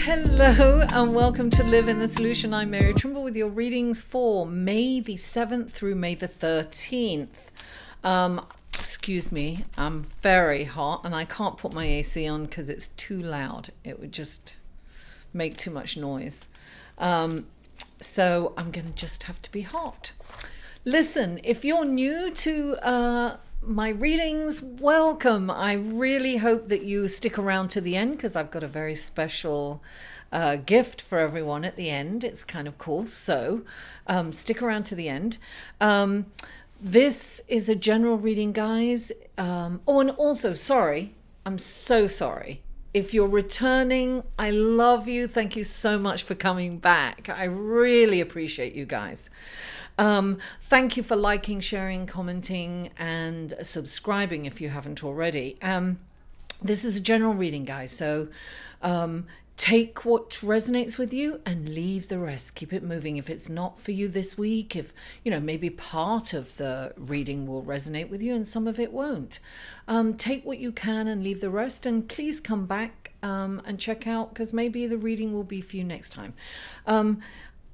Hello and welcome to Live in the Solution. I'm Mary Trimble with your readings for May the 7th through May the 13th. Excuse me, I'm very hot and I can't put my AC on because it's too loud. It would just make too much noise. So I'm going to just have to be hot. Listen, if you're new to my readings, welcome. I really hope that you stick around to the end because I've got a very special gift for everyone at the end. It's kind of cool, so stick around to the end. This is a general reading, guys. Oh, and also, sorry, I'm so sorry. If you're returning, I love you. Thank you so much for coming back. I really appreciate you guys. Thank you for liking, sharing, commenting, and subscribing if you haven't already. This is a general reading, guys, so take what resonates with you and leave the rest. Keep it moving. If it's not for you this week, if, you know, maybe part of the reading will resonate with you and some of it won't. Take what you can and leave the rest, and please come back and check out, because maybe the reading will be for you next time.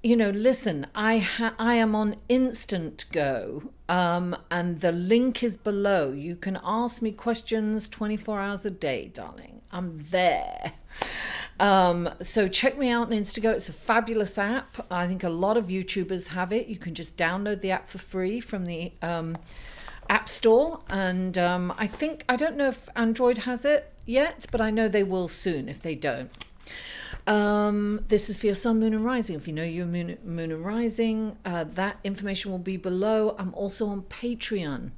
You know, listen, I am on Instant Go, and the link is below. You can ask me questions 24 hours a day, darling. I'm there. So check me out on Instago. It's a fabulous app. I think a lot of YouTubers have it. You can just download the app for free from the App Store. And I don't know if Android has it yet, but I know they will soon if they don't. This is for your sun, moon and rising. If you know your moon and rising, that information will be below. I'm also on Patreon.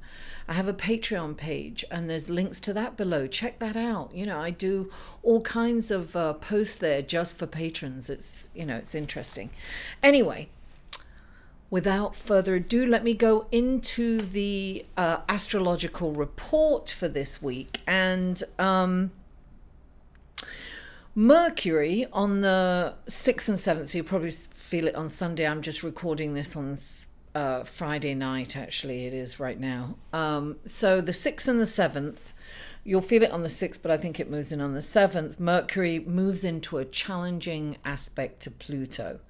I have a Patreon page and there's links to that below. Check that out. You know, I do all kinds of posts there just for patrons. It's, you know, it's interesting. Anyway, without further ado, let me go into the astrological report for this week. And Mercury on the 6th and 7th, so you'll probably feel it on Sunday. I'm just recording this on Friday night, actually. It is right now. So the 6th and the 7th, you'll feel it on the 6th, but I think it moves in on the 7th. Mercury moves into a challenging aspect to Pluto.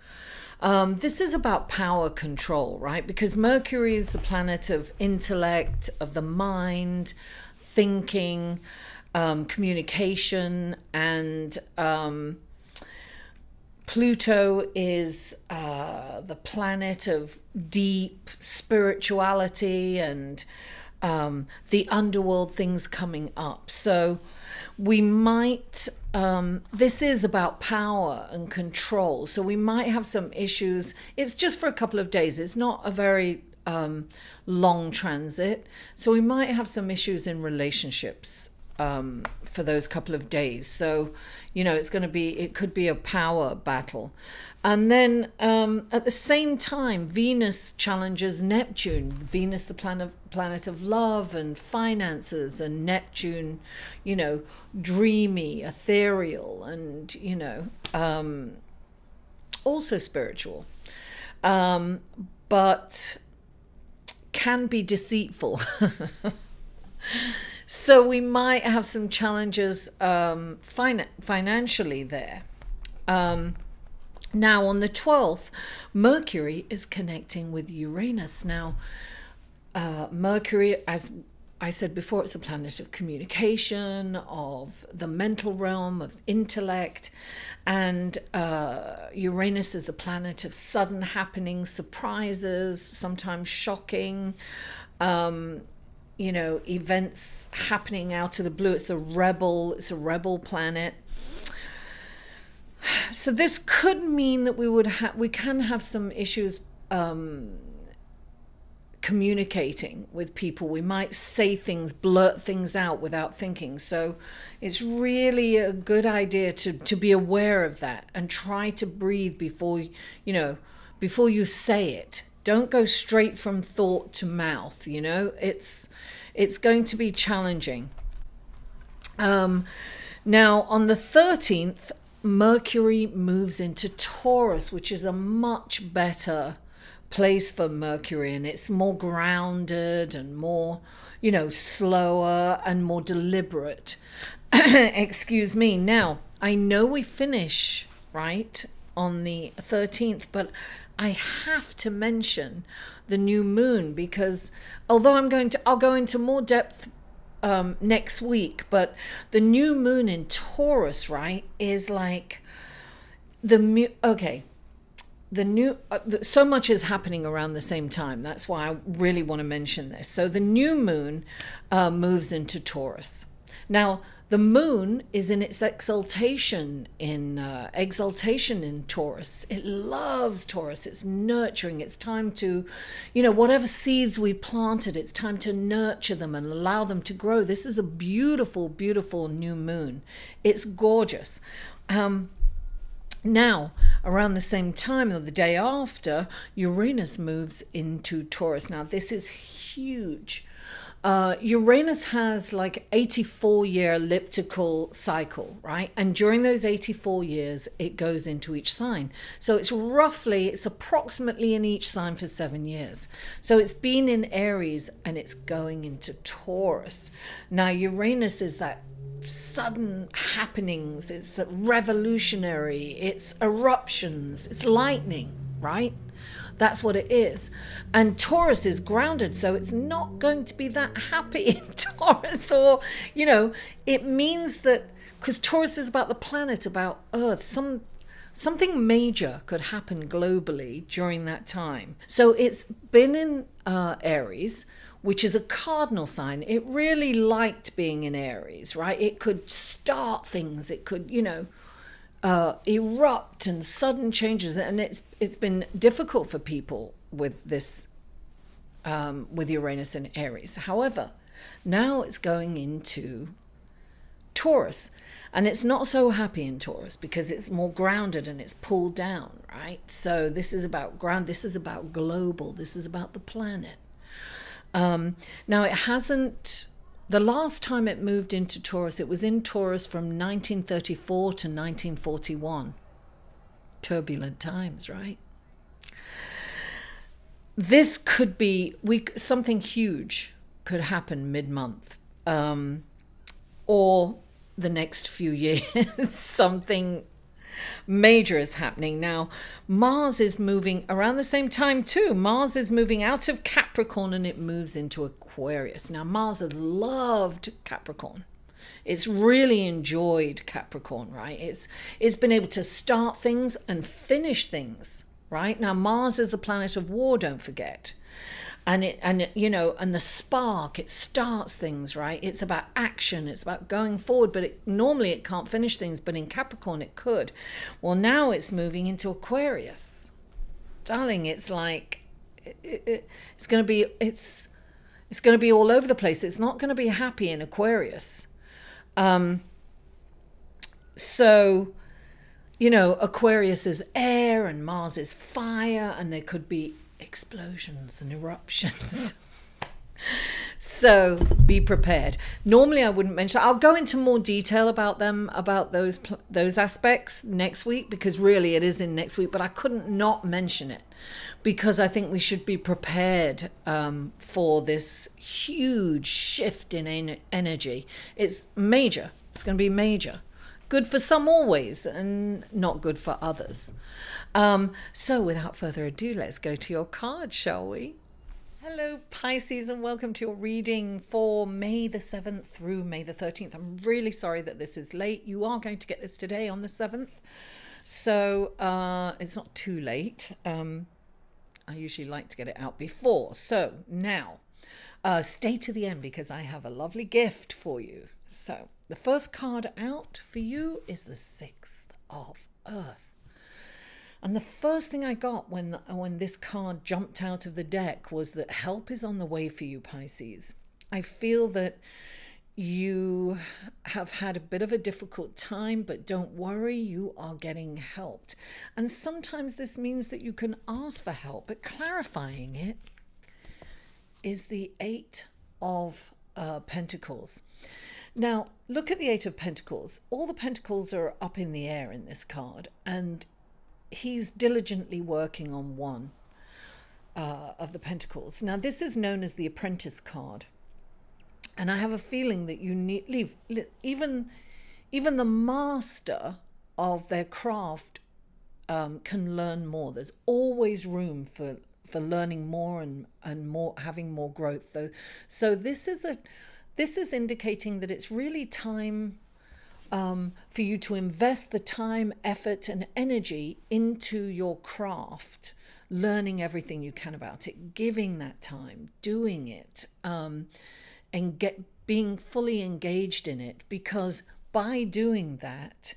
This is about power control, right? Because Mercury is the planet of intellect, of the mind, thinking, communication, and Pluto is the planet of deep spirituality and the underworld, things coming up. So we might, this is about power and control. So we might have some issues. It's just for a couple of days. It's not a very long transit. So we might have some issues in relationships for those couple of days. So, you know, it's going to be, it could be a power battle. And then at the same time, Venus challenges Neptune. Venus, the planet of love and finances, and Neptune, you know, dreamy, ethereal, and, you know, also spiritual, but can be deceitful. So we might have some challenges financially there. Now on the 12th, Mercury is connecting with Uranus. Now, Mercury, as I said before, it's the planet of communication, of the mental realm, of intellect. And Uranus is the planet of sudden happenings, surprises, sometimes shocking, you know, events happening out of the blue. It's a rebel planet. So this could mean that we can have some issues communicating with people. We might say things, blurt things out without thinking. So it's really a good idea to be aware of that and try to breathe before you say it. Don't go straight from thought to mouth, you know. It's going to be challenging. Now on the 13th, Mercury moves into Taurus, which is a much better place for Mercury, and it's more grounded and more, you know, slower and more deliberate. Excuse me. Now, I know we finish right, on the 13th, but I have to mention the new moon because although I'll go into more depth next week, but the new moon in Taurus, right, is like so much is happening around the same time. That's why I really want to mention this. So the new moon moves into Taurus. Now, the moon is in its exaltation in Taurus. It loves Taurus. It's nurturing. It's time to, whatever seeds we've planted, it's time to nurture them and allow them to grow. This is a beautiful, beautiful new moon. It's gorgeous. Now, around the same time, or the day after, Uranus moves into Taurus. Now, this is huge. Uranus has like 84-year elliptical cycle, right? And during those 84 years, it goes into each sign. So it's approximately in each sign for 7 years. So it's been in Aries and it's going into Taurus. Now, Uranus is that sudden happenings, it's revolutionary, it's eruptions, it's lightning, right? That's what it is. And Taurus is grounded, so it's not going to be that happy in Taurus. Or, it means that, because Taurus is about the planet, about Earth, something major could happen globally during that time. So it's been in Aries, which is a cardinal sign. It really liked being in Aries, right? It could start things. It could, erupt and sudden changes. And it's been difficult for people with this, with Uranus in Aries. However, now it's going into Taurus. And it's not so happy in Taurus because it's more grounded and it's pulled down, right? So this is about ground. This is about global. This is about the planet. Now, it hasn't, the last time it moved into Taurus, it was in Taurus from 1934 to 1941. Turbulent times, right? This could be, something huge could happen mid-month, or the next few years, something major is happening. Now, Mars is moving around the same time too. Mars is moving out of Capricorn and it moves into Aquarius. Now, Mars has loved Capricorn. It's really enjoyed Capricorn, right? It's been able to start things and finish things, right? Now, Mars is the planet of war, don't forget. And the spark, it starts things, right? It's about action, it's about going forward, but normally it can't finish things, but in Capricorn it could. Well, now it's moving into Aquarius. Darling, it's like, it's going to be all over the place. It's not going to be happy in Aquarius. So, Aquarius is air and Mars is fire, and there could be explosions and eruptions. So be prepared. Normally I wouldn't mention, I'll go into more detail about them, about those aspects next week, because really it is in next week, but I couldn't not mention it because I think we should be prepared for this huge shift in energy. It's major. It's going to be major. Good for some always, and not good for others. So without further ado, let's go to your card, shall we? Hello, Pisces, and welcome to your reading for May the 7th through May the 13th. I'm really sorry that this is late. You are going to get this today on the 7th. So it's not too late. I usually like to get it out before. So now, stay to the end because I have a lovely gift for you. So the first card out for you is the 6th of Earth. And the first thing I got when this card jumped out of the deck was that help is on the way for you, Pisces. I feel that you have had a bit of a difficult time, but don't worry, you are getting helped. And sometimes this means that you can ask for help, but clarifying it is the 8 of Pentacles. Now, look at the 8 of Pentacles. All the pentacles are up in the air in this card, and he's diligently working on one of the pentacles. Now, this is known as the Apprentice card. And I have a feeling that you need even the master of their craft can learn more. There's always room for learning more and more, having more growth. So this is indicating that it's really time for you to invest the time, effort, and energy into your craft, learning everything you can about it, giving that time, doing it, and being fully engaged in it, because by doing that,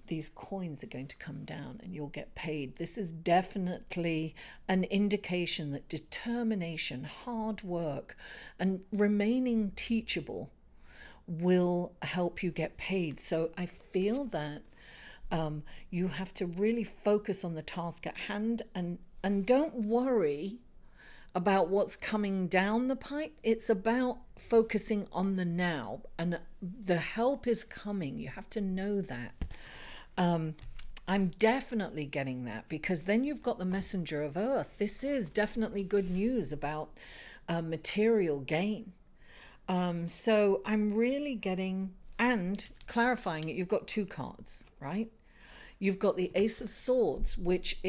these coins are going to come down and you'll get paid. This is definitely an indication that determination, hard work, and remaining teachable will help you get paid. So I feel that you have to really focus on the task at hand, and don't worry about what's coming down the pipe. It's about focusing on the now, and the help is coming. You have to know that. I'm definitely getting that, because then you've got the messenger of earth. This is definitely good news about material gain. So I'm really getting, and clarifying it, you've got two cards, right? You've got the Ace of Swords, which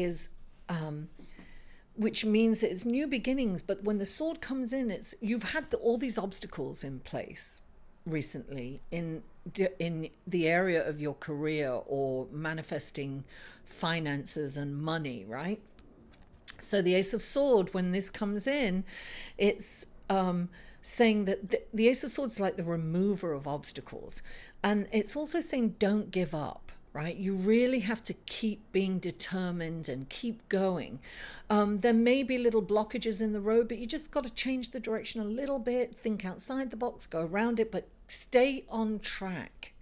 means it's new beginnings. But when the sword comes in, you've had all these obstacles in place recently in the area of your career or manifesting finances and money, right? So the Ace of Swords, when this comes in, it's saying that the Ace of Swords is like the remover of obstacles. And it's also saying don't give up, right? You really have to keep being determined and keep going. There may be little blockages in the road, but you just got to change the direction a little bit, think outside the box, go around it, but stay on track.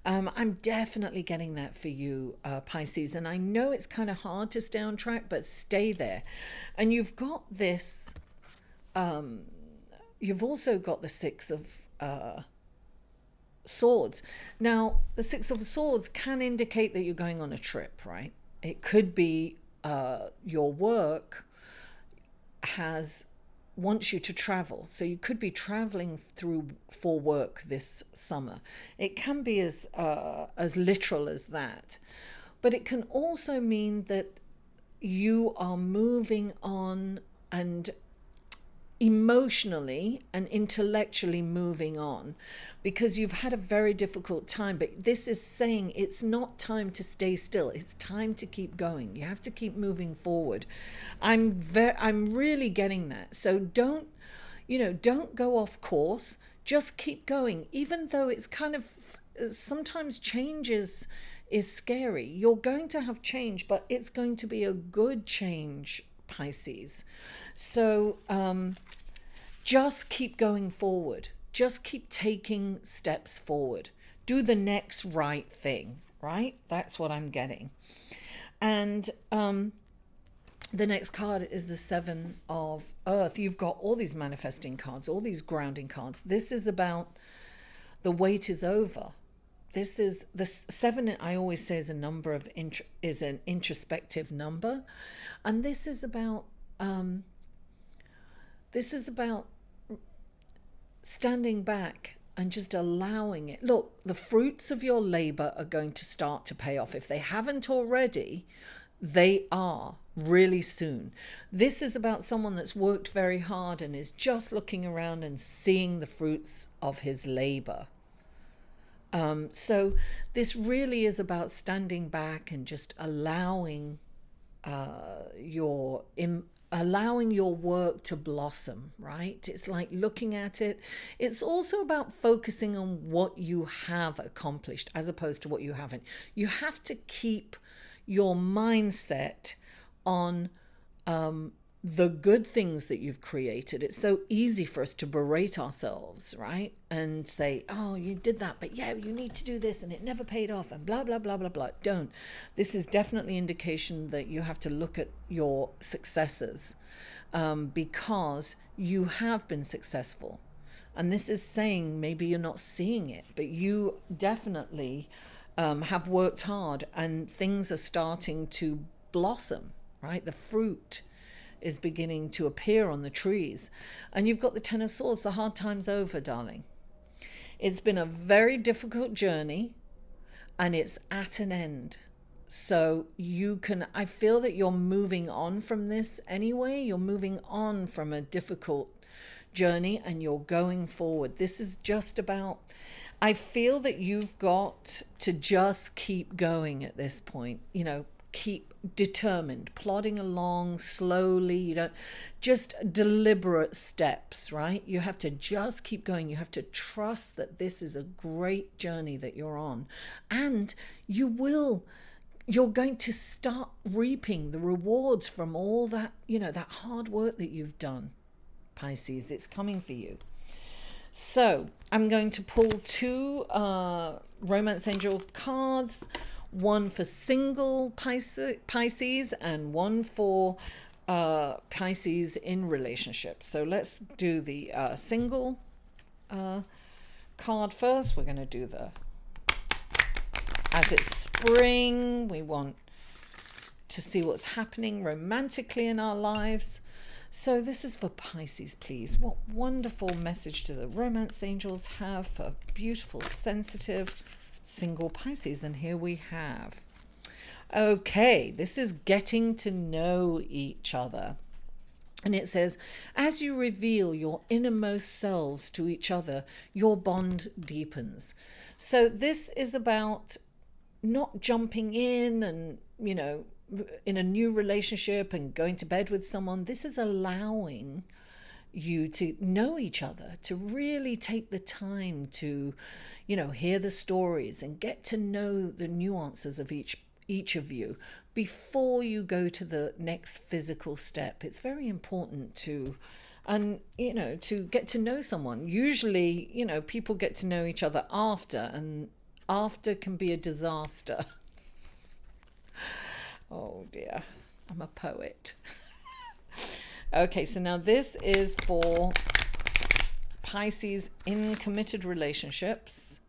I'm definitely getting that for you, Pisces. And I know it's kind of hard to stay on track, but stay there. And you've got this... You've also got the Six of Swords. Now, the Six of Swords can indicate that you're going on a trip, right? It could be your work wants you to travel. So you could be traveling for work this summer. It can be as literal as that. But it can also mean that you are moving on and emotionally and intellectually moving on, because you've had a very difficult time. But this is saying it's not time to stay still. It's time to keep going. You have to keep moving forward. I'm really getting that. So don't go off course. Just keep going, even though it's kind of sometimes change is scary. You're going to have change, but it's going to be a good change, Pisces. So just keep going forward. Just keep taking steps forward. Do the next right thing, right? That's what I'm getting. And the next card is the Seven of Earth. You've got all these manifesting cards, all these grounding cards. This is about the wait is over. This is the seven. I always say is is an introspective number, and this is about standing back and just allowing it. Look, the fruits of your labor are going to start to pay off. If they haven't already, they are really soon. This is about someone that's worked very hard and is just looking around and seeing the fruits of his labor. So this really is about standing back and just allowing your work to blossom, right? It's like looking at it. It's also about focusing on what you have accomplished as opposed to what you haven't. You have to keep your mindset on the good things that you've created. It's so easy for us to berate ourselves, right? And say, oh, you did that, but yeah, you need to do this and it never paid off and blah, blah, blah, blah, blah. Don't. This is definitely indication that you have to look at your successes because you have been successful. And this is saying maybe you're not seeing it, but you definitely have worked hard and things are starting to blossom, right? The fruit is beginning to appear on the trees. And you've got the Ten of Swords. The hard time's over, darling. It's been a very difficult journey and it's at an end. So you can, I feel that you're moving on from this anyway. You're moving on from a difficult journey and you're going forward. This is just about, I feel that you've got to just keep going at this point, you know, keep determined, plodding along slowly. You don't, just deliberate steps, right? You have to just keep going. You have to trust that this is a great journey that you're on, and you're going to start reaping the rewards from all that, you know, that hard work that you've done, Pisces. It's coming for you. So I'm going to pull two Romance Angel cards, one for single Pisces and one for Pisces in relationships. So let's do the single card first. We're going to do the, as it's spring, we want to see what's happening romantically in our lives. So this is for Pisces, please. What wonderful message do the romance angels have for beautiful, sensitive, single Pisces? And here we have, okay, this is getting to know each other. And it says, as you reveal your innermost selves to each other, your bond deepens. So this is about not jumping in and, you know, in a new relationship and going to bed with someone. This is allowing you to know each other, to really take the time to, you know, hear the stories and get to know the nuances of each of you before you go to the next physical step. It's very important to, and you know, to get to know someone. Usually, you know, people get to know each other after, and after can be a disaster. Oh dear, I'm a poet. Okay, so now this is for Pisces in committed relationships.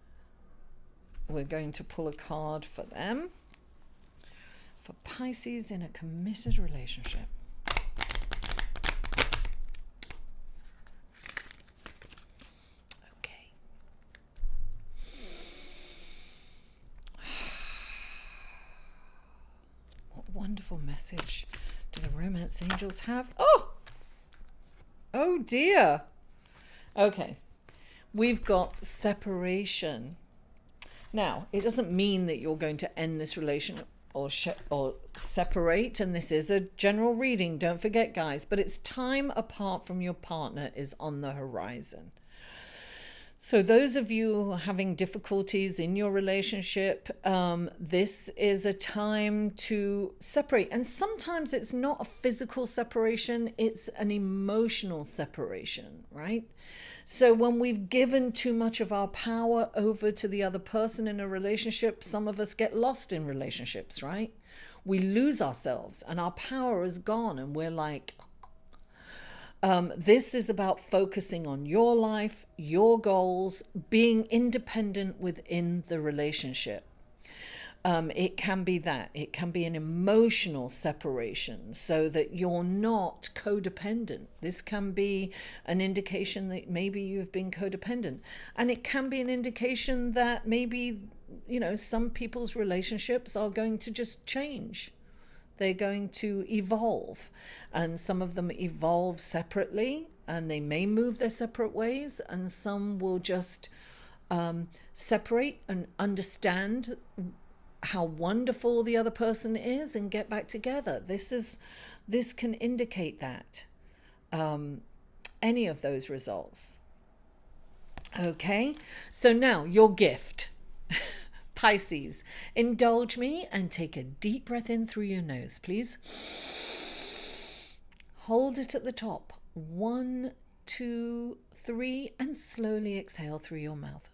We're going to pull a card for them. For Pisces in a committed relationship. Okay. What wonderful message do the romance angels have? Oh dear. Okay. We've got separation. Now, it doesn't mean that you're going to end this relationship or separate, and this is a general reading, don't forget, guys, but it's time apart from your partner is on the horizon. So those of you who are having difficulties in your relationship, this is a time to separate. And sometimes it's not a physical separation, it's an emotional separation, right? So when we've given too much of our power over to the other person in a relationship, some of us get lost in relationships, right? We lose ourselves and our power is gone, and we're like, this is about focusing on your life, your goals, being independent within the relationship. It can be that. It can be an emotional separation so that you're not codependent. This can be an indication that maybe you've been codependent. And it can be an indication that maybe, you know, some people's relationships are going to just change. They're going to evolve, and some of them evolve separately and they may move their separate ways, and some will just separate and understand how wonderful the other person is and get back together. This can indicate that, any of those results. Okay, so now your gift. Pisces, indulge me and take a deep breath in through your nose, please. Hold it at the top. 1, 2, 3, and slowly exhale through your mouth.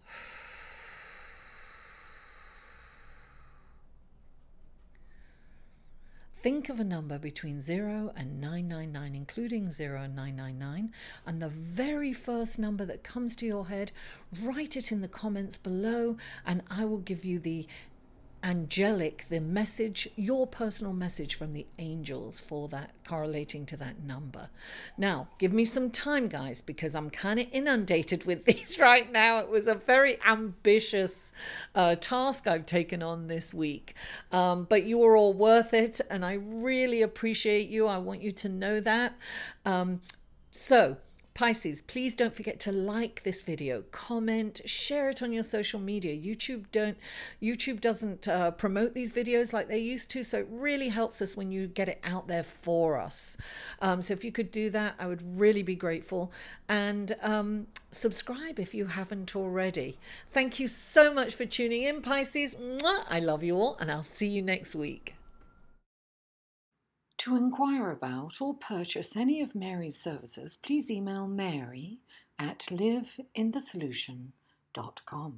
Think of a number between 0 and 999, including 0 and 999, and the very first number that comes to your head, write it in the comments below, and I will give you the angelic, the message, your personal message from the angels for that, correlating to that number. Now, give me some time, guys, because I'm kind of inundated with these right now. It was a very ambitious task I've taken on this week, but you are all worth it, and I really appreciate you. I want you to know that. So Pisces, please don't forget to like this video, comment, share it on your social media. YouTube doesn't promote these videos like they used to, so it really helps us when you get it out there for us. So if you could do that, I would really be grateful. And subscribe if you haven't already. Thank you so much for tuning in, Pisces. Mwah! I love you all, and I'll see you next week. To inquire about or purchase any of Mary's services, please email Mary at liveinthesolution.com.